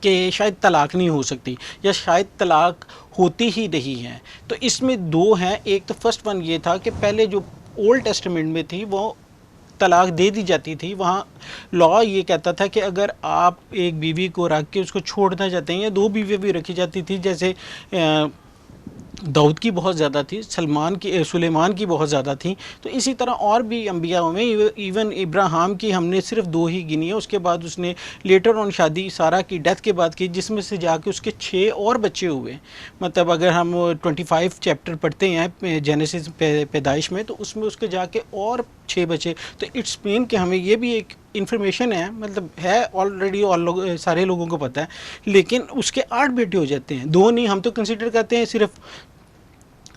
کہ شاید طلاق نہیں ہو سکتی یا شاید طلاق ہوتی ہی نہیں ہے. تو اس میں دو ہیں. ایک تو فرسٹ ون یہ تھا کہ پہلے جو اولڈ ٹیسٹمنٹ میں تھی وہ طلاق دے دی جاتی تھی. وہاں لا یہ کہتا تھا کہ اگر آپ ایک بیوی کو رکھ کے اس کو چھوڑنا چاہتے ہیں، یا دو بیویاں بھی رکھی جاتی تھی جیسے داؤد کی بہت زیادہ تھی، سلیمان کی بہت زیادہ تھیں، تو اسی طرح اور بھی انبیاء میں ایون ابراہیم کی ہم نے صرف 2 ہی گنی ہے. اس کے بعد اس نے لیٹر آن شادی سارہ کی ڈیتھ کے بعد کی، جس میں سے جا کے اس کے 6 اور بچے ہوئے. مطلب اگر ہم 25 چیپٹر پڑھتے ہیں جینیسس پیدائش میں، تو اس میں اس کے جا کے اور 6 بچے. تو اٹس مین کہ ہمیں یہ بھی ایک انفارمیشن ہے، مطلب ہے آلریڈی، سارے لوگوں کو پتہ ہے، لیکن اس کے 8 بیٹے ہو جاتے ہیں. 2 نہیں، ہم تو کنسیڈر کرتے ہیں صرف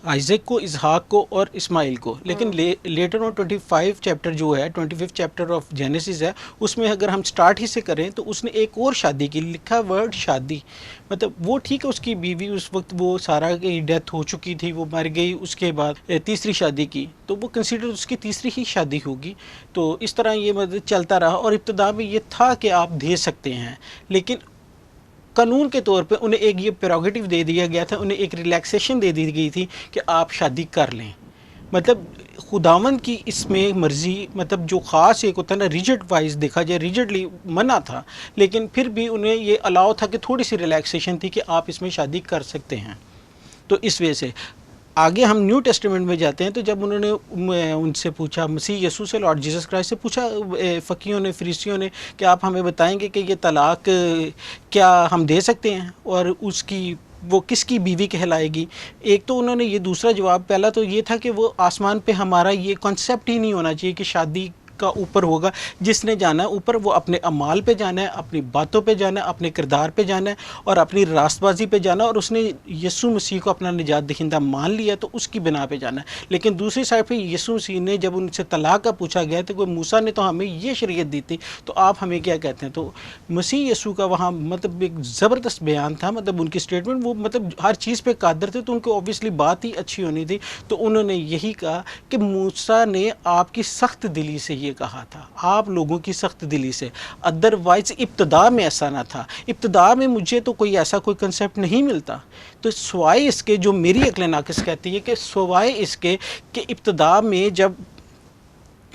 آئزیک کو، اسحاق کو اور اسماعیل کو. لیکن لیٹر آن 25 چیپٹر جو ہے، 25 چیپٹر آف جینیسس ہے، اس میں اگر ہم سٹارٹ ہی سے کریں تو اس نے ایک اور شادی کی. لکھا ورڈ شادی، مطلب وہ ٹھیک ہے اس کی بیوی اس وقت وہ سارہ کی ڈیتھ ہو چکی تھی، وہ مر گئی، اس کے بعد تیسری شادی کی، تو وہ کنسیڈر اس کی تیسری ہی شادی ہوگی. تو اس طرح یہ مطلب چلتا رہا. اور ابتدا میں یہ تھا کہ آپ دے سکتے ہیں، لیکن قانون کے طور پہ انہیں ایک یہ پریروگیٹو دے دیا گیا تھا، انہیں ایک ریلیکسیشن دے دی گئی تھی کہ آپ شادی کر لیں. مطلب خداوند کی اس میں مرضی، مطلب جو خاص ایک ہوتا ہے نا ریجڈ وائز دیکھا جائے، ریجڈلی منع تھا، لیکن پھر بھی انہیں یہ الاؤ تھا کہ تھوڑی سی ریلیکسیشن تھی کہ آپ اس میں شادی کر سکتے ہیں. تو اس وجہ سے آگے ہم نیو ٹیسٹمنٹ میں جاتے ہیں. تو جب انہوں نے ان سے پوچھا، مسیح یسوع سے، لارڈ جیسس کرائسٹ سے پوچھا فقیوں نے، فریسیوں نے، کہ آپ ہمیں بتائیں گے کہ یہ طلاق کیا ہم دے سکتے ہیں، اور اس کی وہ کس کی بیوی کہلائے گی. ایک تو انہوں نے یہ دوسرا جواب، پہلا تو یہ تھا کہ وہ آسمان پہ ہمارا یہ کانسیپٹ ہی نہیں ہونا چاہیے کہ شادی کا اوپر ہوگا. جس نے جانا ہے اوپر، وہ اپنے اعمال پہ جانا ہے، اپنی باتوں پہ جانا ہے، اپنے کردار پہ جانا ہے، اور اپنی راست بازی پہ جانا ہے، اور اس نے یسوع مسیح کو اپنا نجات دہندہ مان لیا تو اس کی بنا پہ جانا ہے. لیکن دوسری سائڈ پہ یسوع مسیح نے جب ان سے طلاق کا پوچھا گیا تو کوئی موسیٰ نے تو ہمیں یہ شریعت دی تھی، تو آپ ہمیں کیا کہتے ہیں. تو مسیح یسوع کا وہاں مطلب ایک زبردست بیان تھا. مطلب ان کی اسٹیٹمنٹ، وہ مطلب ہر چیز پہ قادر تھے، تو ان کو اوبیسلی بات ہی اچھی ہونی تھی. تو انہوں نے یہی کہا کہ موسیٰ نے آپ کی سخت دلی سے یہ کہا تھا، آپ لوگوں کی سخت دلی سے، ادروائز ابتدا میں ایسا نہ تھا. ابتدا میں مجھے تو کوئی ایسا کوئی کنسیپٹ نہیں ملتا. تو سوائے اس کے، جو میری عقل ناقص کہتی ہے کہ سوائے اس کے کہ ابتدا میں جب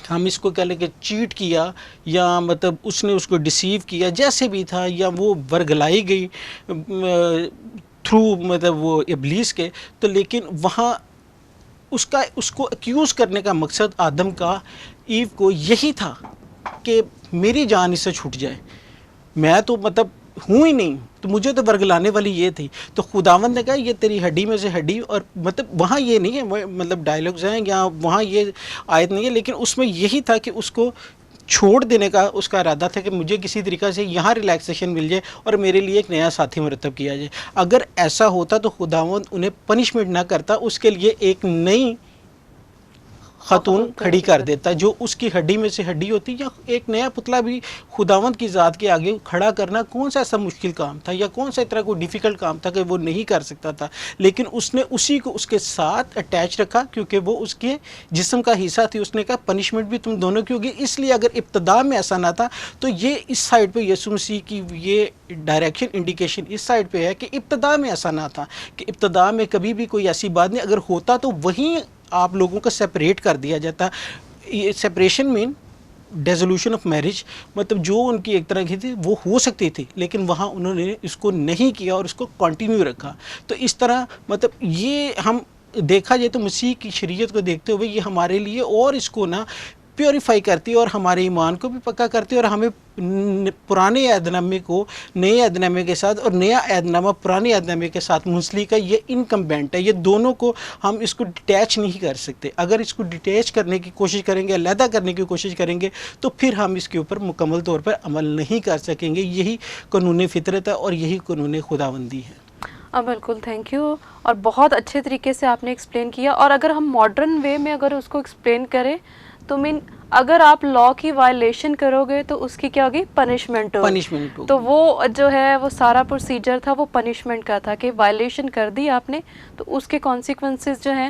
ہم اس کو کہہ لیں کہ چیٹ کیا، یا مطلب اس نے اس کو ڈیسیو کیا جیسے بھی تھا، یا وہ ورگلائی گئی تھرو مطلب وہ ابلیس کے، تو لیکن وہاں اس کو ایکیوز کرنے کا مقصد آدم کا، ایو کو یہی تھا کہ میری جان اس سے چھوٹ جائے، میں تو مطلب ہوں ہی نہیں، تو مجھے تو ورگلانے والی یہ تھی. تو خداوند نے کہا یہ تیری ہڈی میں سے ہڈی. اور مطلب وہاں یہ نہیں ہے، مطلب ڈائلاگز ہیں یا وہاں یہ آیت نہیں ہے، لیکن اس میں یہی تھا کہ اس کو چھوڑ دینے کا اس کا ارادہ تھا کہ مجھے کسی طریقہ سے یہاں ریلیکسیشن مل جائے اور میرے لیے ایک نیا ساتھی مرتب کیا جائے. اگر ایسا ہوتا تو خداوند انہیں پنشمنٹ نہ کرتا، اس کے لیے ایک نئی خاتون کھڑی کر دیتا جو اس کی ہڈی میں سے ہڈی ہوتی. یا ایک نیا پتلا بھی خداوند کی ذات کے آگے کھڑا کرنا کون سا ایسا مشکل کام تھا، یا کون سا اتنا کوئی ڈیفیکلٹ کام تھا کہ وہ نہیں کر سکتا تھا. لیکن اس نے اسی کو اس کے ساتھ اٹیچ رکھا، کیونکہ وہ اس کے جسم کا حصہ تھی. اس نے کہا پنشمنٹ بھی تم دونوں کی ہوگی. اس لیے اگر ابتدا میں ایسا نہ تھا تو یہ اس سائڈ پہ یسوع مسیح کی یہ ڈائریکشن انڈیکیشن اس سائڈ پہ ہے کہ ابتدا میں ایسا نہ تھا، کہ ابتدا میں کبھی بھی کوئی ایسی بات نہیں. اگر ہوتا تو وہیں آپ لوگوں کو سیپریٹ کر دیا جاتا. یہ separation main dissolution of marriage, مطلب جو ان کی ایک طرح کی تھی وہ ہو سکتی تھی، لیکن وہاں انہوں نے اس کو نہیں کیا اور اس کو کنٹینیو رکھا. تو اس طرح مطلب یہ ہم دیکھا جائے تو مسیح کی شریعت کو دیکھتے ہوئے یہ ہمارے لیے اور اس کو نا پیوریفائی کرتی ہے، اور ہمارے ایمان کو بھی پکا کرتی ہے، اور ہمیں پرانے عہد نامے کو نئے عہد نامے کے ساتھ، اور نیا عہد نامہ پرانے عہد نامے کے ساتھ منسلک ہے. یہ انکمبینٹ ہے، یہ دونوں کو ہم اس کو ڈیٹیچ نہیں کر سکتے. اگر اس کو ڈیٹیچ کرنے کی کوشش کریں گے، علیحدہ کرنے کی کوشش کریں گے، تو پھر ہم اس کے اوپر مکمل طور پر عمل نہیں کر سکیں گے. یہی قانون فطرت ہے اور یہی قانون خداوندی ہے. بالکل، تھینک یو. اور بہت اچھے طریقے سے آپ نے ایکسپلین کیا. اور اگر ہم ماڈرن وے میں اگر اس کو ایکسپلین کریں تو اگر آپ لا کی وائلیشن کرو گے تو اس کی کیا ہوگی؟ پنشمنٹ ہوگی. تو وہ جو ہے وہ سارا پروسیجر تھا وہ پنشمنٹ کا تھا کہ وائلیشن کر دی آپ نے تو اس کے کانسیکوینسز جو ہیں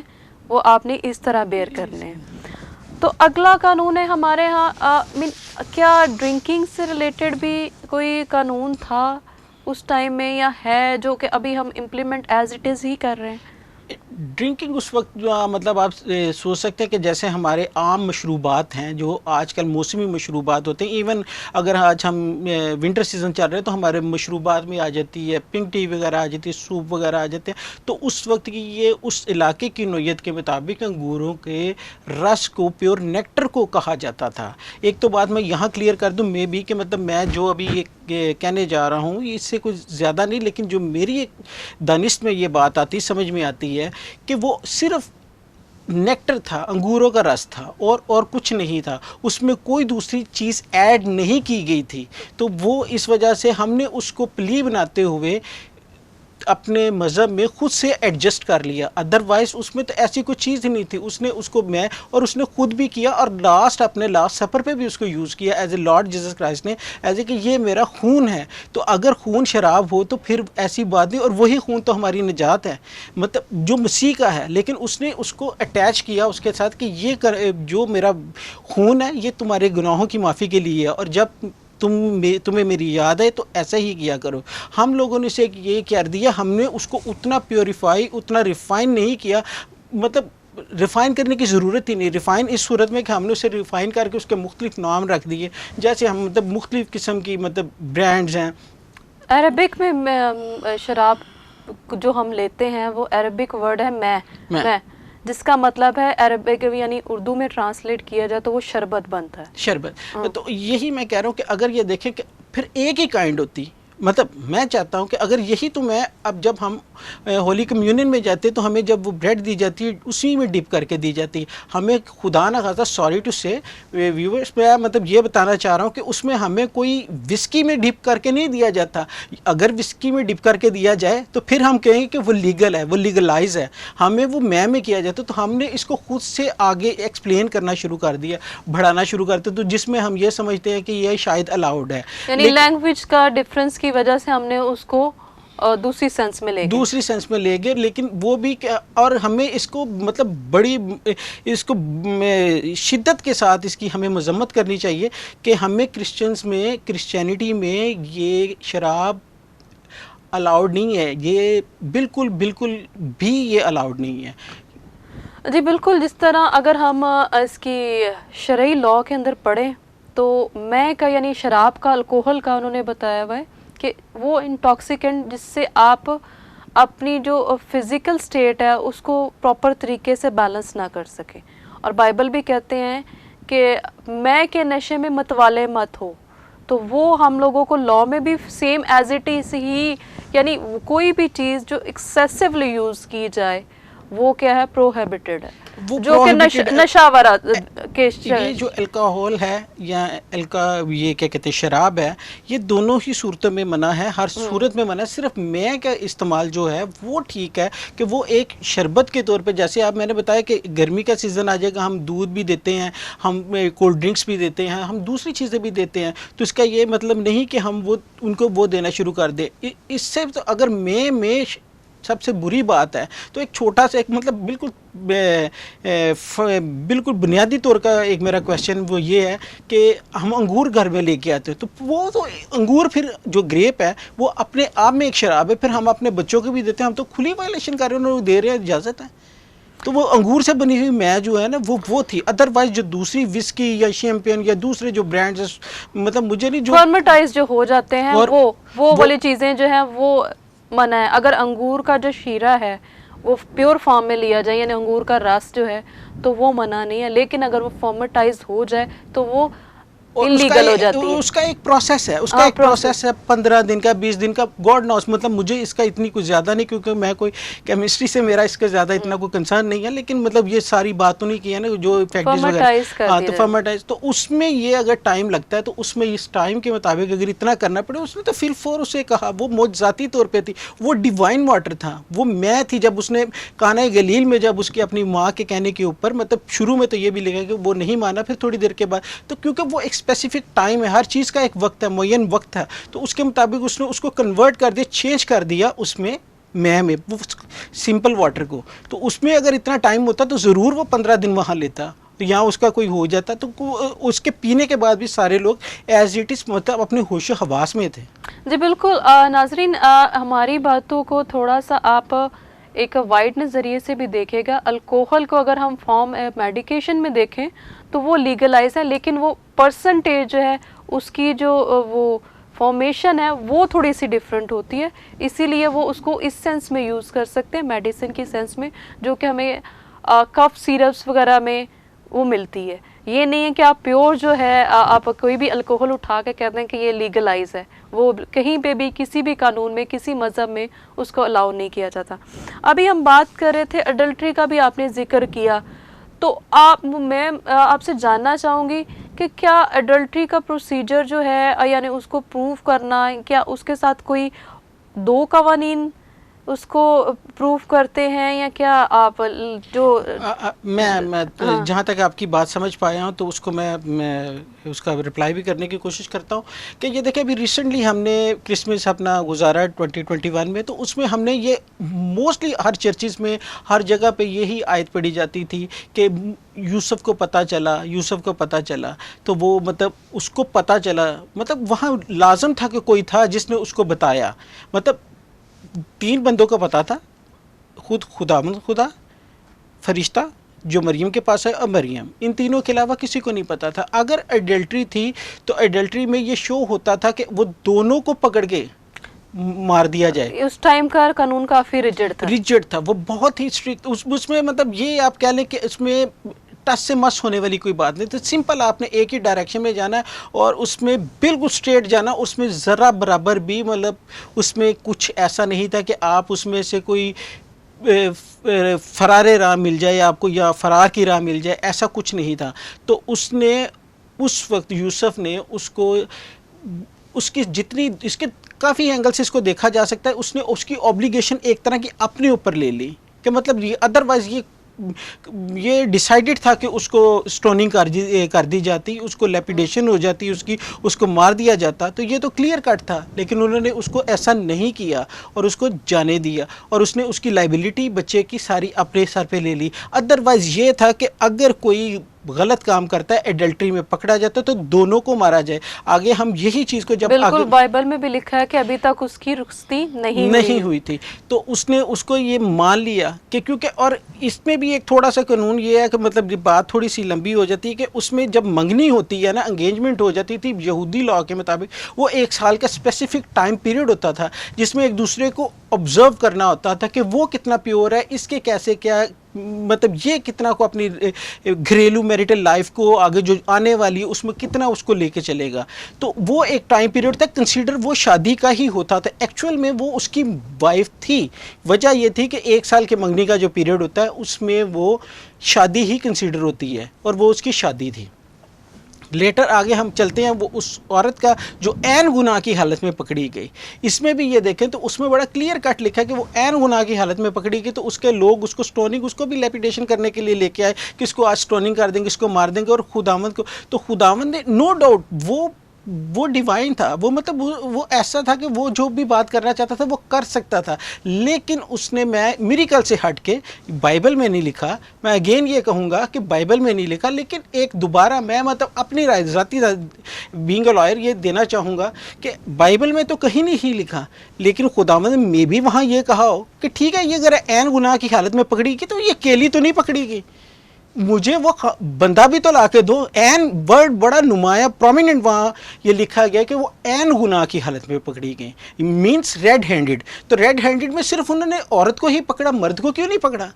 وہ آپ نے اس طرح بیئر کرنے ہیں. تو اگلا قانون ہے ہمارے ہاں، کیا ڈرنکنگ سے ریلیٹڈ بھی کوئی قانون تھا اس ٹائم میں یا ہے جو کہ ابھی ہم امپلیمنٹ ایز اٹ از ہی کر رہے ہیں؟ ڈرنکنگ اس وقت جو مطلب آپ سوچ سکتے ہیں کہ جیسے ہمارے عام مشروبات ہیں جو آج کل موسمی مشروبات ہوتے ہیں، ایون اگر آج ہم ونٹر سیزن چل رہے ہیں تو ہمارے مشروبات میں آ جاتی ہے پنک ٹی وغیرہ آ جاتی ہے، سوپ وغیرہ آ جاتے ہیں، تو اس وقت کی یہ اس علاقے کی نوعیت کے مطابق انگوروں کے رس کو پیور نیکٹر کو کہا جاتا تھا۔ ایک تو بات میں یہاں کلیئر کر دوں میں بھی کہ مطلب میں جو ابھی یہ کہنے جا رہا ہوں اس سے کچھ زیادہ نہیں، لیکن جو میری ایک دانست میں یہ بات آتی سمجھ میں آتی ہے کہ وہ صرف نیکٹر تھا، انگوروں کا رس تھا اور کچھ نہیں تھا، اس میں کوئی دوسری چیز ایڈ نہیں کی گئی تھی، تو وہ اس وجہ سے ہم نے اس کو پلی بناتے ہوئے اپنے مذہب میں خود سے ایڈجسٹ کر لیا، ادروائز اس میں تو ایسی کوئی چیز ہی نہیں تھی، اس نے اس کو میں اور اس نے خود بھی کیا اور اپنے لاسٹ سفر پہ بھی اس کو یوز کیا as a lot Jesus Christ نے، ایز اے کہ یہ میرا خون ہے، تو اگر خون شراب ہو تو پھر ایسی بات نہیں، اور وہی خون تو ہماری نجات ہے، مطلب جو مسیح کا ہے، لیکن اس نے اس کو اٹیچ کیا اس کے ساتھ کہ یہ جو میرا خون ہے یہ تمہارے گناہوں کی معافی کے لیے ہے، اور جب تمہیں میری یاد ہے تو ایسا ہی کیا کرو۔ ہم لوگوں نے اسے یہ کر دیا، ہم نے اس کو اتنا پیوریفائی اتنا ریفائن نہیں کیا، مطلب ریفائن کرنے کی ضرورت ہی نہیں، ریفائن اس صورت میں کہ ہم نے اسے ریفائن کر کے اس کے مختلف نام رکھ دیے، جیسے ہم مطلب مختلف قسم کی مطلب برانڈز ہیں۔ عربک میں شراب جو ہم لیتے ہیں وہ عربک ورڈ ہے میں، جس کا مطلب ہے عربک یعنی اردو میں ٹرانسلیٹ کیا جائے تو وہ شربت بنتا ہے، شربت۔ تو یہی میں کہہ رہا ہوں کہ اگر یہ دیکھیں کہ پھر ایک ہی کائنڈ ہوتی، مطلب میں چاہتا ہوں کہ اگر یہی تو میں اب جب ہم ہولی کمیونین میں جاتے تو ہمیں جب وہ بریڈ دی جاتی ہے اسی میں ڈپ کر کے دی جاتی ہے، ہمیں خدا نہ خاصا سوری ٹو سے ویورس میں مطلب یہ بتانا چاہ رہا ہوں کہ اس میں ہمیں کوئی وسکی میں ڈپ کر کے نہیں دیا جاتا، اگر وسکی میں ڈپ کر کے دیا جائے تو پھر ہم کہیں گے کہ وہ لیگل ہے، وہ لیگلائز ہے، ہمیں وہ میں کیا جاتا تو ہم نے اس کو خود سے آگے ایکسپلین کرنا شروع کر دیا، بڑھانا شروع کرتے، تو جس میں ہم یہ سمجھتے ہیں کہ یہ شاید الاؤڈ ہے، یعنی لینگویج کا ڈفرنس کی وجہ سے ہم نے اس کو دوسری سینس میں لے گئے، لیکن وہ بھی اور ہمیں اس کو مطلب بڑی اس کو شدت کے ساتھ اس کی ہمیں مذمت کرنی چاہیے کہ ہمیں کرسچینٹی میں یہ شراب الاؤڈ نہیں ہے، یہ بالکل بھی یہ الاؤڈ نہیں ہے۔ جی بالکل، جس طرح اگر ہم اس کی شرعی لاء کے اندر پڑھیں تو میں کا یعنی شراب کا الکوہل کا انہوں نے بتایا ہوا ہے کہ وہ انٹاکسیکنٹ جس سے آپ اپنی جو فزیکل سٹیٹ ہے اس کو پراپر طریقے سے بیلنس نہ کر سکیں، اور بائبل بھی کہتے ہیں کہ میں کے نشے میں متوالے مت ہو، تو وہ ہم لوگوں کو لاء میں بھی سیم ایز اٹ از ہی، یعنی کوئی بھی چیز جو ایکسیسولی یوز کی جائے وہ کیا ہے، پروہیبٹڈ ہے، جو کہ نشاورات کے یہ جو الکوہول ہے یا یہ کیا کہتے ہیں شراب ہے، یہ دونوں ہی صورتوں میں منع ہے، ہر صورت میں منع ہے، صرف میں کا استعمال جو ہے وہ ٹھیک ہے کہ وہ ایک شربت کے طور پہ، جیسے آپ میں نے بتایا کہ گرمی کا سیزن آ جائے گا، ہم دودھ بھی دیتے ہیں، ہم کولڈ ڈرنکس بھی دیتے ہیں، ہم دوسری چیزیں بھی دیتے ہیں، تو اس کا یہ مطلب نہیں کہ ہم ان کو وہ دینا شروع کر دیں۔ اس سے تو اگر میں سب سے بری بات ہے تو ایک چھوٹا سا ایک مطلب بالکل بنیادی طور کا ایک میرا کویشچن وہ یہ ہے کہ ہم انگور گھر میں لے کے آتے ہیں، تو وہ تو انگور پھر جو گریپ ہے وہ اپنے آپ میں ایک شراب ہے، پھر ہم اپنے بچوں کو بھی دیتے ہیں، ہم تو کھلی وائلیشن کر رہے ہیں، انہوں نے دے رہے ہیں، اجازت ہے، تو وہ انگور سے بنی ہوئی میں جو ہے نا وہ تھی، ادروائز جو دوسری وسکی یا شیمپین یا دوسرے جو برانڈز مطلب مجھے نہیں جو فرمنٹائز جو ہو جاتے ہیں وہ والی چیزیں جو ہیں وہ منع ہے۔ اگر انگور کا جو شیرہ ہے وہ پیور فارم میں لیا جائے یعنی انگور کا رس جو ہے تو وہ منع نہیں ہے، لیکن اگر وہ فرمنٹائز ہو جائے تو وہ انلیگل ہو جاتی ہے۔ اس کا ایک پروسیس ہے، اس کا ایک پروسیس ہے 15 دن کا 20 دن کا، گاڈ نوز، مطلب مجھے اس کا اتنی کچھ زیادہ نہیں، کیونکہ میں کوئی کیمسٹری سے میرا اس کا زیادہ اتنا کوئی کنسرن نہیں ہے، لیکن مطلب یہ ساری باتوں نہیں کی ہے نا جو فیکٹریز وغیرہ، ہاں تو فرمنٹائز، تو اس میں یہ اگر ٹائم لگتا ہے تو اس میں اس ٹائم کے مطابق اگر اتنا کرنا پڑے، اس نے تو فل فور اسے کہا، وہ معجزاتی طور پہ تھی، وہ ڈیوائن واٹر تھا، وہ میں تھی، جب اس نے کانا گلیل میں جب اس کی اپنی ماں کے کہنے کے اوپر مطلب شروع میں تو یہ بھی لکھا کہ وہ نہیں مانا، پھر تھوڑی دیر کے بعد، تو کیونکہ وہ ایک اسپیسیفک ٹائم ہے، ہر چیز کا ایک وقت ہے، معین وقت ہے، تو اس کے مطابق اس نے اس کو کنورٹ کر دیا، چینج کر دیا اس میں وہ سمپل واٹر کو، تو اس میں اگر اتنا ٹائم ہوتا تو ضرور وہ 15 دن وہاں لیتا، یہاں اس کا کوئی ہو جاتا، تو اس کے پینے کے بعد بھی سارے لوگ ایز اٹ از مطلب اپنے ہوش و حواس میں تھے۔ جی بالکل ناظرین ہماری باتوں کو تھوڑا سا آپ ایک وائڈ نظریے سے بھی دیکھے گا. الکوہل کو اگر ہم فارم میڈیکیشن میں دیکھیں تو وہ لیگلائز ہے, لیکن وہ پرسنٹیج جو ہے اس کی جو وہ فارمیشن ہے وہ تھوڑی سی ڈفرینٹ ہوتی ہے, اسی لیے وہ اس کو اس سینس میں یوز کر سکتے ہیں, میڈیسن کی سینس میں, جو کہ ہمیں کف سیرپس وغیرہ میں وہ ملتی ہے. یہ نہیں ہے کہ آپ پیور جو ہے آپ کوئی بھی الکوہل اٹھا کے کہتے ہیں کہ یہ لیگلائز ہے, وہ کہیں پہ بھی کسی بھی قانون میں کسی مذہب میں اس کو الاؤ نہیں کیا جاتا. ابھی ہم بات کر رہے تھے اڈلٹری کا بھی آپ نے ذکر کیا, تو میں آپ سے جاننا چاہوں گی کہ کیا اڈلٹری کا پروسیجر جو ہے یعنی اس کو پروف کرنا, کیا اس کے ساتھ کوئی دو قوانین اس کو پروف کرتے ہیں یا کیا آپ جو میں جہاں تک آپ کی بات سمجھ پایا ہوں تو اس کو میں اس کا رپلائی بھی کرنے کی کوشش کرتا ہوں کہ یہ دیکھیں ابھی ریسنٹلی ہم نے کرسمس اپنا گزارا 2021 میں, تو اس میں ہم نے یہ موسٹلی ہر چرچز میں ہر جگہ پہ یہی آیت پڑھی جاتی تھی کہ یوسف کو پتہ چلا تو وہ مطلب اس کو پتہ چلا, مطلب وہاں لازم تھا کہ کوئی تھا جس نے اس کو بتایا. مطلب 3 بندوں کا پتہ تھا, خود خدا فرشتہ جو مریم کے پاس ہے اور مریم, ان تینوں کے علاوہ کسی کو نہیں پتا تھا. اگر ایڈلٹری تھی تو ایڈلٹری میں یہ شو ہوتا تھا کہ وہ دونوں کو پکڑ کے مار دیا جائے. اس ٹائم کا قانون کافی ریجڈ تھا, وہ بہت ہی اسٹرکٹ. اس میں مطلب یہ آپ کہہ لیں کہ اس میں ٹس سے مس ہونے والی کوئی بات نہیں. تو سمپل آپ نے ایک ہی ڈائریکشن میں جانا ہے اور اس میں بالکل اسٹریٹ جانا, اس میں ذرا برابر بھی مطلب اس میں کچھ ایسا نہیں تھا کہ آپ اس میں سے کوئی فرار راہ مل جائے آپ کو یا فرار کی راہ مل جائے, ایسا کچھ نہیں تھا. تو اس نے اس وقت یوسف نے اس کو اس کی جتنی اس کے کافی اینگل سے اس کو دیکھا جا سکتا ہے, اس نے اس کی اوبلیگیشن ایک طرح کی اپنے اوپر لے لی کہ مطلب ادروائز یہ ڈیسائیڈڈ تھا کہ اس کو سٹوننگ کر دی جاتی, اس کو لیپیڈیشن ہو جاتی اس کو مار دیا جاتا. تو یہ تو کلیئر کٹ تھا, لیکن انہوں نے اس کو ایسا نہیں کیا اور اس کو جانے دیا, اور اس نے اس کی لائبلٹی بچے کی ساری اپنے سر پہ لے لی. ادروائز یہ تھا کہ اگر کوئی غلط کام کرتا ہے ایڈلٹری میں پکڑا جاتا ہے تو دونوں کو مارا جائے. آگے ہم یہی چیز کو جب بالکل بائبل میں بھی لکھا ہے کہ ابھی تک اس کی رخصتی نہیں ہوئی تھی, تو اس نے اس کو یہ مان لیا کہ کیونکہ, اور اس میں بھی ایک تھوڑا سا قانون یہ ہے کہ مطلب بات تھوڑی سی لمبی ہو جاتی ہے کہ اس میں جب منگنی ہوتی ہے نا, انگیجمنٹ ہو جاتی تھی یہودی لاء کے مطابق, وہ 1 سال کا اسپیسیفک ٹائم پیریڈ ہوتا تھا جس میں ایک دوسرے کو آبزرو کرنا ہوتا تھا کہ وہ کتنا پیور ہے, اس کے کیسے کیا مطلب یہ کتنا کو اپنی گھریلو میریٹل لائف کو آگے جو آنے والی ہے اس میں کتنا اس کو لے کے چلے گا. تو وہ ایک ٹائم پیریڈ تک کنسیڈر وہ شادی کا ہی ہوتا تھا. ایکچوئل میں وہ اس کی وائف تھی. وجہ یہ تھی کہ 1 سال کے منگنی کا جو پیریڈ ہوتا ہے اس میں وہ شادی ہی کنسیڈر ہوتی ہے, اور وہ اس کی شادی تھی. لیٹر آگے ہم چلتے ہیں, وہ اس عورت کا جو عین گناہ کی حالت میں پکڑی گئی. اس میں بھی یہ دیکھیں تو اس میں بڑا کلیئر کٹ لکھا ہے کہ وہ عین گناہ کی حالت میں پکڑی گئی, تو اس کے لوگ اس کو سٹوننگ, اس کو بھی لیپیڈیشن کرنے کے لیے لے کے آئے کہ اس کو آج سٹوننگ کر دیں گے, اس کو مار دیں گے. اور خداوند کو, تو خداوند نے نو ڈاؤٹ وہ ڈیوائن تھا, وہ مطلب وہ ایسا تھا کہ وہ جو بھی بات کرنا چاہتا تھا وہ کر سکتا تھا, لیکن اس نے, میں میریکل سے ہٹ کے بائبل میں نہیں لکھا, میں اگین یہ کہوں گا کہ بائبل میں نہیں لکھا, لیکن ایک دوبارہ میں مطلب اپنی رائے ذاتی بینگ اے لائر یہ دینا چاہوں گا کہ بائبل میں تو کہیں نہیں لکھا, لیکن خداوند نے بھی وہاں یہ کہا ہو کہ ٹھیک ہے یہ اگر عین گناہ کی حالت میں پکڑی گئی تو یہ کیلی تو نہیں پکڑی گئی, مجھے وہ بندہ بھی تو لا کے دو. عین ورڈ بڑا نمایاں پرومیننٹ وہاں یہ لکھا گیا کہ وہ عین گناہ کی حالت میں پکڑی گئی, مینس ریڈ ہینڈڈ. تو ریڈ ہینڈڈ میں صرف انہوں نے عورت کو ہی پکڑا, مرد کو کیوں نہیں پکڑا؟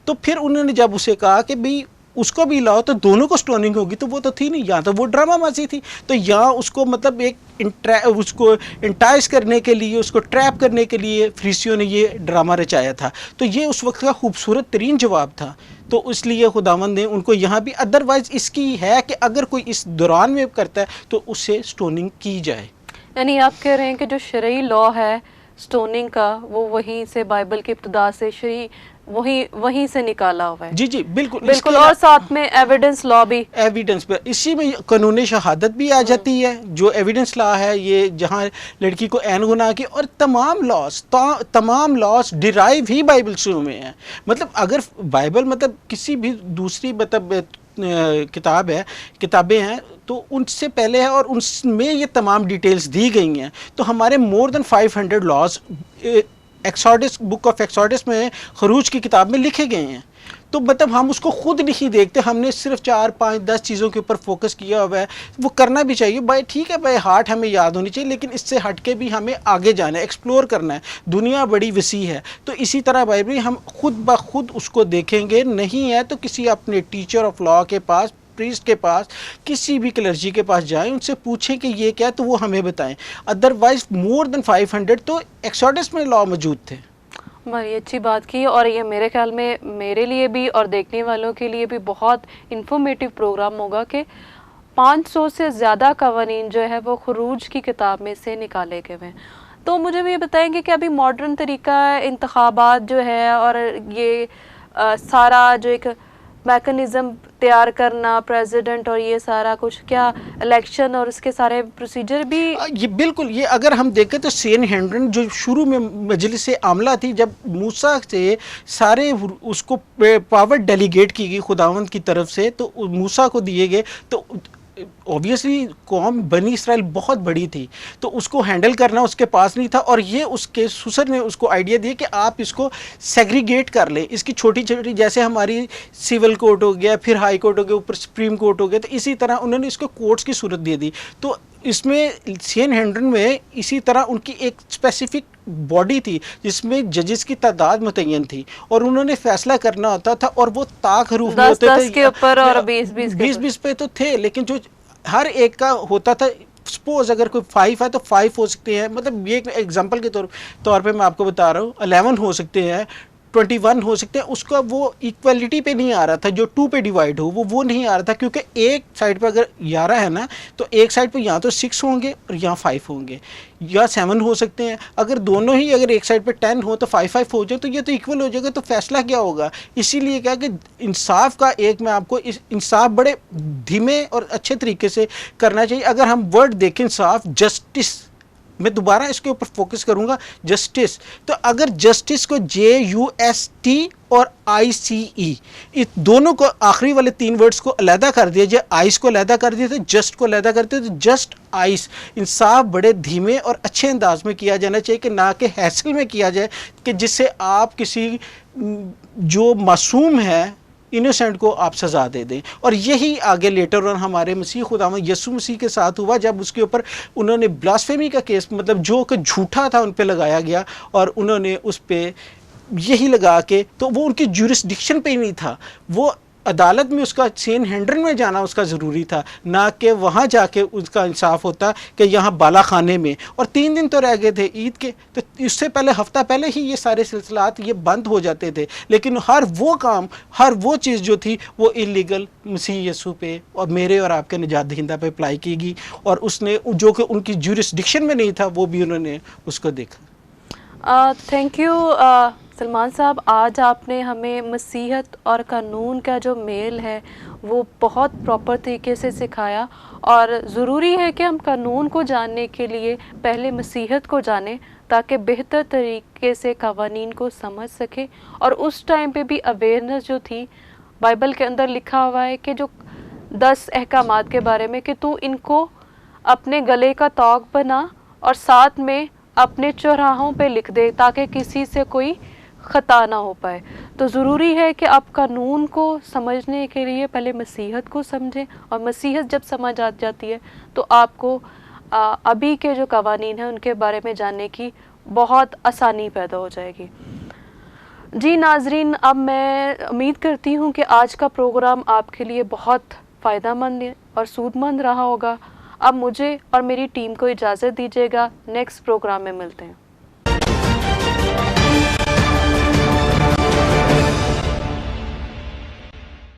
تو پھر انہوں نے جب اسے کہا کہ بھئی اس کو بھی لاؤ تو دونوں کو سٹوننگ ہوگی, تو وہ تو تھی نہیں, یہاں تو وہ ڈرامہ بازی تھی. تو یہاں اس کو مطلب اس کو انٹائز کرنے کے لیے, اس کو ٹریپ کرنے کے لیے فریسیوں نے یہ ڈرامہ رچایا تھا. تو یہ اس وقت کا خوبصورت ترین جواب تھا. تو اس لیے خداوند نے ان کو یہاں بھی, ادروائز اس کی ہے کہ اگر کوئی اس دوران میں کرتا ہے تو اسے سٹوننگ کی جائے. یعنی آپ کہہ رہے ہیں کہ جو شرعی لاء ہے سٹوننگ کا وہ وہیں سے بائبل کی ابتدا سے شرعی وہیں سے نکالا ہوا ہے. جی جی بالکل بالکل, اور ساتھ میں ایویڈنس لا بھی, ایویڈنس پر اسی میں قانون شہادت بھی آ جاتی ہے جو ایویڈنس لا ہے, یہ جہاں لڑکی کو عین گناہ کی, اور تمام لاس ڈرائیو ہی بائبل سے ہوئے ہیں. مطلب اگر بائبل مطلب کسی بھی دوسری مطلب کتابیں ہیں تو ان سے پہلے ہے اور ان میں یہ تمام ڈیٹیلز دی گئی ہیں. تو ہمارے مور دین 500 laws Exodus, book of Exodus میں، خروج کی کتاب میں لکھے گئے ہیں. تو مطلب ہم اس کو خود نہیں دیکھتے، ہم نے صرف 4 5 10 چیزوں کے اوپر فوکس کیا ہوا ہے. وہ کرنا بھی چاہیے بھائی، ٹھیک ہے بھائی، ہارٹ ہمیں یاد ہونی چاہیے، لیکن اس سے ہٹ کے بھی ہمیں آگے جانا ہے، ایکسپلور کرنا ہے. دنیا بڑی وسیع ہے. تو اسی طرح بھائی ہم خود بخود اس کو دیکھیں گے. نہیں ہے تو کسی اپنے ٹیچر آف لا کے پاس، پریسٹ کے پاس، کسی بھی کلرجی کے پاس جائیں، ان سے پوچھیں کہ یہ کیا ہے تو وہ ہمیں بتائیں. ادروائز مور دین 500 تو ایکسوڈس میں لا موجود تھے. بڑی اچھی بات کی، اور یہ میرے خیال میں میرے لیے بھی اور دیکھنے والوں کے لیے بھی بہت انفارمیٹیو پروگرام ہوگا کہ 500 سے زیادہ قوانین جو ہے وہ خروج کی کتاب میں سے نکالے گئے ہیں. تو مجھے بھی یہ بتائیں گے کہ ابھی ماڈرن طریقہ انتخابات جو ہے اور یہ سارا جو ایک میکنزم تیار کرنا، پریزیڈنٹ اور یہ سارا کچھ، کیا الیکشن اور اس کے سارے پروسیجر بھی یہ بالکل، یہ اگر ہم دیکھیں تو سین ہینڈرن جو شروع میں مجلس عاملہ تھی، جب موسیٰ سے سارے اس کو پاور ڈیلیگیٹ کی گئی خداوند کی طرف سے، تو موسیٰ کو دیے گئے. تو اوبیسلی قوم بنی اسرائیل بہت بڑی تھی، تو اس کو ہینڈل کرنا اس کے پاس نہیں تھا. اور یہ اس کے سسر نے اس کو آئیڈیا دیا کہ آپ اس کو سیگریگیٹ کر لیں، اس کی چھوٹی چھوٹی، جیسے ہماری سول کورٹ ہو گیا، پھر ہائی کورٹ ہو گیا، اوپر سپریم کورٹ ہو گیا، تو اسی طرح انہوں نے اس کو کورٹس کی صورت دے دی. تو اس میں سین ہینڈرن میں اسی طرح ان کی ایک اسپیسیفک باڈی تھی جس میں ججز کی تعداد متعین تھی، اور انہوں نے فیصلہ کرنا ہوتا تھا، اور وہ طاق حروف میں ہوتے تھے، 10 کے اوپر اور 20 پہ تو تھے، لیکن جو ہر ایک کا ہوتا تھا. سپوز اگر کوئی 5 ہے تو 5 ہو سکتے ہیں. مطلب یہ ایک ایگزامپل کے طور پہ میں آپ کو بتا رہا ہوں. 11 ہو سکتے ہیں، 21 ہو سکتے ہیں. اس کا وہ ایکویلٹی پہ نہیں آ رہا تھا جو 2 پہ ڈیوائڈ ہو، وہ نہیں آ رہا تھا، کیونکہ ایک سائڈ پہ اگر 11 ہے نا، تو ایک سائڈ پہ یہاں تو 6 ہوں گے اور یہاں 5 ہوں گے، یا 7 ہو سکتے ہیں. اگر دونوں ہی اگر ایک سائڈ پہ 10 ہو تو 5 ہو جائے، تو یہ تو ایکول ہو جائے گا. تو فیصلہ کیا ہوگا؟ اسی لیے کیا کہ انصاف کا ایک، میں آپ کو انصاف بڑے دھیمے اور اچھے طریقے سے کرنا چاہیے. اگر ہم ورڈ دیکھیں انصاف، جسٹس، میں دوبارہ اس کے اوپر فوکس کروں گا، جسٹس. تو اگر جسٹس کو JUST اور ICE، اس دونوں کو، آخری والے 3 ورڈز کو علیحدہ کر دیا جائے، آئس کو علیحدہ کر دیا جائے، جسٹ کو علیحدہ کرتے تو جسٹ آئس. انصاف بڑے دھیمے اور اچھے انداز میں کیا جانا چاہیے، کہ نہ کہ ہیسل میں کیا جائے، کہ جس سے آپ کسی جو معصوم ہے، انوسینٹ کو آپ سزا دے دیں. اور یہی آگے لیٹر اور ہمارے مسیح خداوند یسوع مسیح کے ساتھ ہوا، جب اس کے اوپر انہوں نے بلاسفیمی کا کیس، مطلب جو کہ جھوٹا تھا، ان پہ لگایا گیا، اور انہوں نے اس پہ یہی لگا کے، تو وہ ان کی جورسڈکشن پہ ہی نہیں تھا. وہ عدالت میں اس کا سین ہینڈرن میں جانا اس کا ضروری تھا، نہ کہ وہاں جا کے اس کا انصاف ہوتا کہ یہاں بالا خانے میں. اور 3 دن تو رہ گئے تھے عید کے، تو اس سے پہلے ہفتہ پہلے ہی یہ سارے سلسلات یہ بند ہو جاتے تھے. لیکن ہر وہ کام، ہر وہ چیز جو تھی وہ انلیگل مسیح یسوع پہ اور میرے اور آپ کے نجات دہندہ پہ اپلائی کی گئی، اور اس نے جو کہ ان کی جورسڈکشن میں نہیں تھا، وہ بھی انہوں نے اس کو دیکھا. تھینک یو سلمان صاحب. آج آپ نے ہمیں مسیحیت اور قانون کا جو میل ہے وہ بہت پراپر طریقے سے سکھایا، اور ضروری ہے کہ ہم قانون کو جاننے کے لیے پہلے مسیحیت کو جانیں، تاکہ بہتر طریقے سے قوانین کو سمجھ سکیں. اور اس ٹائم پہ بھی اویئرنیس جو تھی، بائبل کے اندر لکھا ہوا ہے کہ جو 10 احکامات کے بارے میں، کہ تو ان کو اپنے گلے کا طوق بنا اور ساتھ میں اپنے چوراہوں پہ لکھ دے، تاکہ کسی سے کوئی خطا نہ ہو پائے. تو ضروری ہے کہ آپ قانون کو سمجھنے کے لیے پہلے مسیحیت کو سمجھیں، اور مسیحیت جب سمجھ آ جاتی ہے تو آپ کو ابھی کے جو قوانین ہیں ان کے بارے میں جاننے کی بہت آسانی پیدا ہو جائے گی. جی ناظرین، اب میں امید کرتی ہوں کہ آج کا پروگرام آپ کے لیے بہت فائدہ مند اور سود مند رہا ہوگا. اب مجھے اور میری ٹیم کو اجازت دیجیے گا، نیکسٹ پروگرام میں ملتے ہیں.